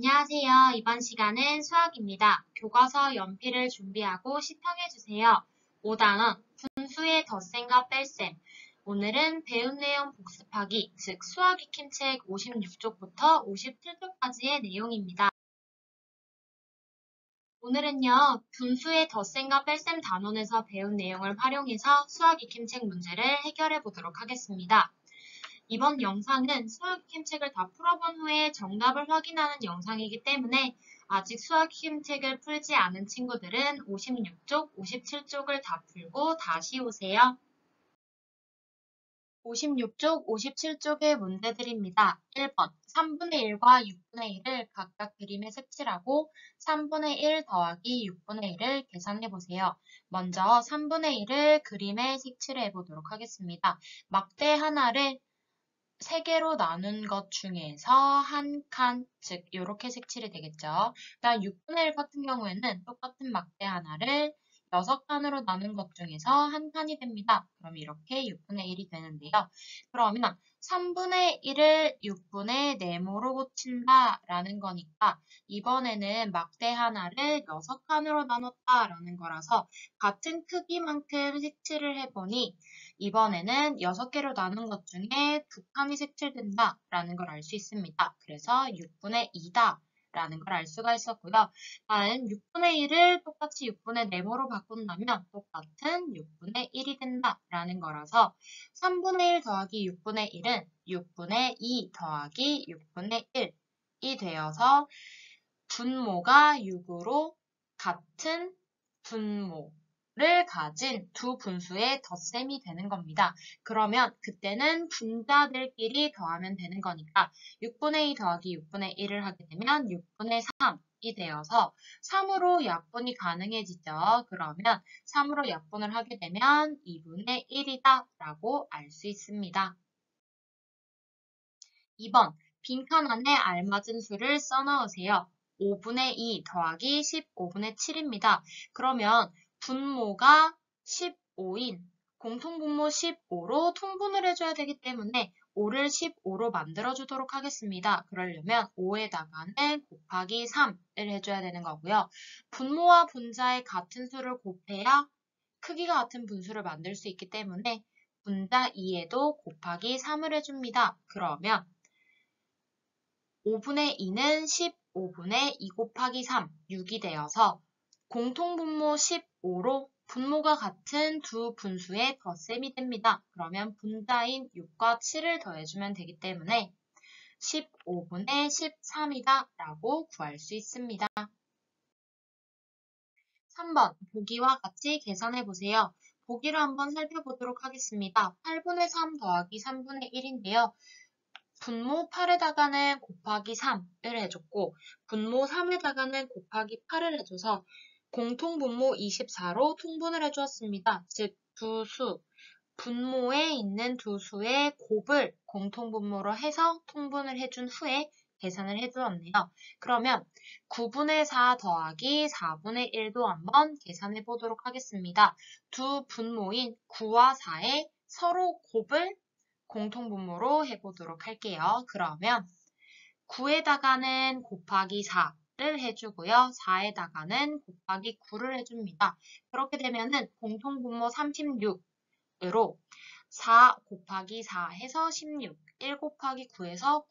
안녕하세요. 이번 시간은 수학입니다. 교과서 연필을 준비하고 시청해주세요. 5단원 분수의 덧셈과 뺄셈. 오늘은 배운 내용 복습하기, 즉 수학 익힘책 56쪽부터 57쪽까지의 내용입니다. 오늘은요, 분수의 덧셈과 뺄셈 단원에서 배운 내용을 활용해서 수학 익힘책 문제를 해결해 보도록 하겠습니다. 이번 영상은 수학 익힘책을 다 풀어본 후에 정답을 확인하는 영상이기 때문에 아직 수학 익힘책을 풀지 않은 친구들은 56쪽, 57쪽을 다 풀고 다시 오세요. 56쪽, 57쪽의 문제들입니다. 1번, 3분의 1과 6분의 1을 각각 그림에 색칠하고 3분의 1 더하기 6분의 1을 계산해 보세요. 먼저 3분의 1을 그림에 색칠해 보도록 하겠습니다. 막대 하나를 3개로 나눈 것 중에서 한 칸, 즉 이렇게 색칠이 되겠죠. 그다음 6분의 1 같은 경우에는 똑같은 막대 하나를 6칸으로 나눈 것 중에서 한 칸이 됩니다. 그럼 이렇게 6분의 1이 되는데요. 그러면 3분의 1을 6분의 네모로 고친다라는 거니까 이번에는 막대 하나를 6칸으로 나눴다라는 거라서 같은 크기만큼 색칠을 해보니 이번에는 6개로 나눈 것 중에 2칸이 색칠된다라는 걸 알 수 있습니다. 그래서 6분의 2다. 라는 걸 알 수가 있었고요. 다음 6분의 1을 똑같이 6분의 네모로 바꾼다면 똑같은 6분의 1이 된다라는 거라서 3분의 1 더하기 6분의 1은 6분의 2 더하기 6분의 1이 되어서 분모가 6으로 같은 분모를 가진 두 분수의 덧셈이 되는 겁니다. 그러면 그때는 분자들끼리 더하면 되는 거니까 6분의 2 더하기 6분의 1을 하게 되면 6분의 3이 되어서 3으로 약분이 가능해지죠. 그러면 3으로 약분을 하게 되면 2분의 1이다 라고 알 수 있습니다. 2번, 빈칸 안에 알맞은 수를 써넣으세요. 5분의 2 더하기 15분의 7입니다. 그러면 분모가 15인 공통분모 15로 통분을 해줘야 되기 때문에 5를 15로 만들어주도록 하겠습니다. 그러려면 5에다가는 곱하기 3을 해줘야 되는 거고요. 분모와 분자의 같은 수를 곱해야 크기가 같은 분수를 만들 수 있기 때문에 분자 2에도 곱하기 3을 해줍니다. 그러면 5분의 2는 15분의 2 곱하기 3, 6이 되어서 공통분모 15로 분모가 같은 두 분수의 덧셈이 됩니다. 그러면 분자인 6과 7을 더해주면 되기 때문에 15분의 13이다 라고 구할 수 있습니다. 3번, 보기와 같이 계산해 보세요. 보기를 한번 살펴보도록 하겠습니다. 8분의 3 더하기 3분의 1인데요. 분모 8에다가는 곱하기 3을 해줬고 분모 3에다가는 곱하기 8을 해줘서 공통분모 24로 통분을 해주었습니다. 즉 두 수, 분모에 있는 두 수의 곱을 공통분모로 해서 통분을 해준 후에 계산을 해주었네요. 그러면 9분의 4 더하기 4분의 1도 한번 계산해 보도록 하겠습니다. 두 분모인 9와 4의 서로 곱을 공통분모로 해보도록 할게요. 그러면 9에다가는 곱하기 4를 해주고요. 4에다가는 곱하기 9를 해줍니다. 그렇게 되면은 공통분모 36으로 4 곱하기 4 해서 16, 1 곱하기 9에서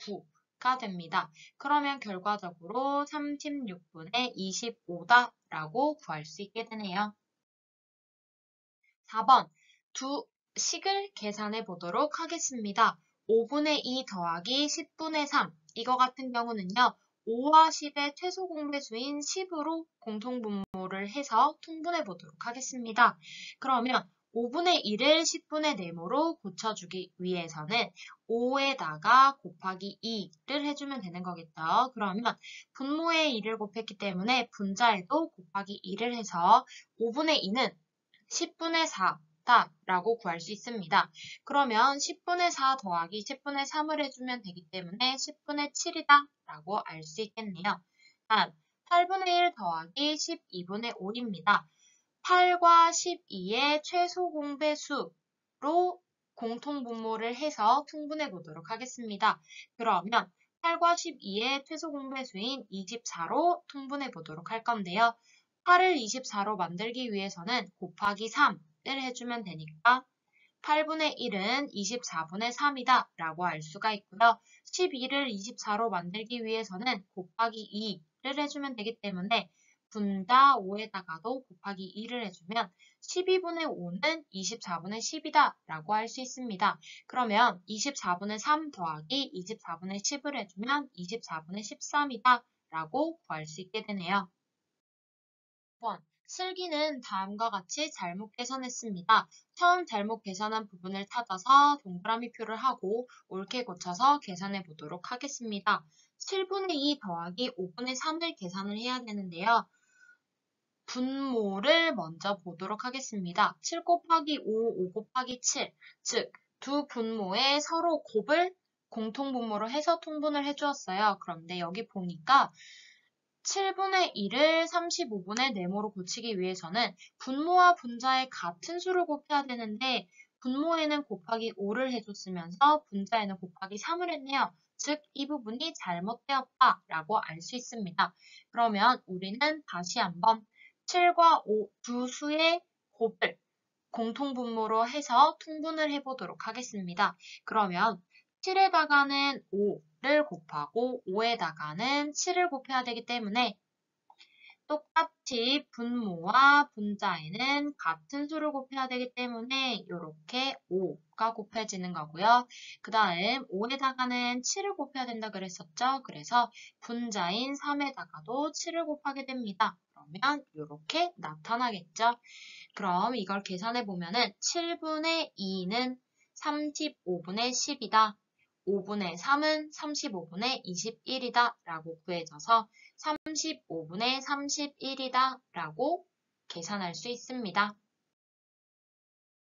9가 됩니다. 그러면 결과적으로 36분의 25다 라고 구할 수 있게 되네요. 4번, 두 식을 계산해 보도록 하겠습니다. 5분의 2 더하기 10분의 3. 이거 같은 경우는요. 5와 10의 최소 공배수인 10으로 공통분모를 해서 통분해 보도록 하겠습니다. 그러면 5분의 1을 10분의 네모로 고쳐주기 위해서는 5에다가 곱하기 2를 해주면 되는 거겠죠. 그러면 분모에 2를 곱했기 때문에 분자에도 곱하기 2를 해서 5분의 2는 10분의 4다 라고 구할 수 있습니다. 그러면 10분의 4 더하기 10분의 3을 해주면 되기 때문에 10분의 7이다 라고 알 수 있겠네요. 다음 8분의 1 더하기 12분의 5입니다. 8과 12의 최소 공배수로 공통분모를 해서 통분해 보도록 하겠습니다. 그러면 8과 12의 최소 공배수인 24로 통분해 보도록 할 건데요. 8을 24로 만들기 위해서는 곱하기 3을 해주면 되니까 8분의 1은 24분의 3이다 라고 알 수가 있고요. 12를 24로 만들기 위해서는 곱하기 2를 해주면 되기 때문에 분자 5에다가도 곱하기 2를 해주면 12분의 5는 24분의 10이다 라고 할 수 있습니다. 그러면 24분의 3 더하기 24분의 10을 해주면 24분의 13이다 라고 구할 수 있게 되네요. 1번. 슬기는 다음과 같이 잘못 계산했습니다. 처음 잘못 계산한 부분을 찾아서 동그라미 표를 하고 옳게 고쳐서 계산해 보도록 하겠습니다. 7분의 2 더하기 5분의 3을 계산을 해야 되는데요. 분모를 먼저 보도록 하겠습니다. 7 곱하기 5, 5 곱하기 7, 즉 두 분모에 서로 곱을 공통분모로 해서 통분을 해주었어요. 그런데 여기 보니까 7분의 1을 35분의 네모로 고치기 위해서는 분모와 분자의 같은 수를 곱해야 되는데 분모에는 곱하기 5를 해줬으면서 분자에는 곱하기 3을 했네요. 즉, 이 부분이 잘못되었다라고 알 수 있습니다. 그러면 우리는 다시 한번 7과 5 두 수의 곱을 공통분모로 해서 통분을 해보도록 하겠습니다. 그러면 7에다가는 5를 곱하고 5에다가는 7을 곱해야 되기 때문에 똑같이 분모와 분자에는 같은 수를 곱해야 되기 때문에 이렇게 5가 곱해지는 거고요. 그 다음 5에다가는 7을 곱해야 된다 그랬었죠. 그래서 분자인 3에다가도 7을 곱하게 됩니다. 그러면 이렇게 나타나겠죠. 그럼 이걸 계산해 보면은 7분의 2는 35분의 10이다. 5분의 3은 35분의 21이다 라고 구해져서 35분의 31이다 라고 계산할 수 있습니다.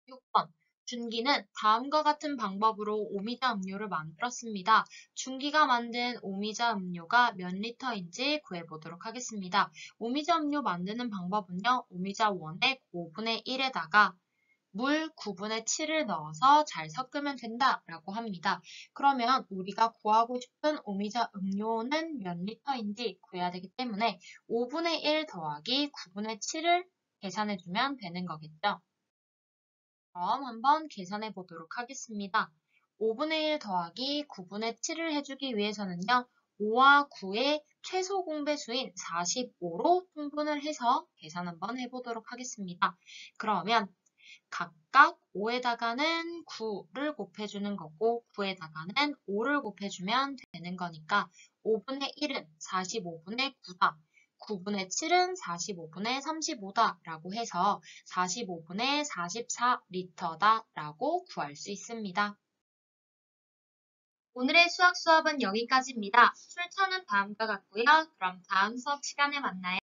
6번. 준기는 다음과 같은 방법으로 오미자 음료를 만들었습니다. 준기가 만든 오미자 음료가 몇 리터인지 구해보도록 하겠습니다. 오미자 음료 만드는 방법은요. 오미자 원액 5분의 1에다가 물 9분의 7을 넣어서 잘 섞으면 된다라고 합니다. 그러면 우리가 구하고 싶은 오미자 음료는 몇 리터인지 구해야 되기 때문에 5분의 1 더하기 9분의 7을 계산해주면 되는 거겠죠. 그럼 한번 계산해 보도록 하겠습니다. 5분의 1 더하기 9분의 7을 해주기 위해서는요. 5와 9의 최소 공배수인 45로 통분을 해서 계산 한번 해보도록 하겠습니다. 그러면 각각 5에다가는 9를 곱해주는 거고 9에다가는 5를 곱해주면 되는 거니까 5분의 1은 45분의 9다. 9분의 7은 45분의 35다 라고 해서 45분의 44리터다 라고 구할 수 있습니다. 오늘의 수학 수업은 여기까지입니다. 출처는 다음과 같고요. 그럼 다음 수업 시간에 만나요.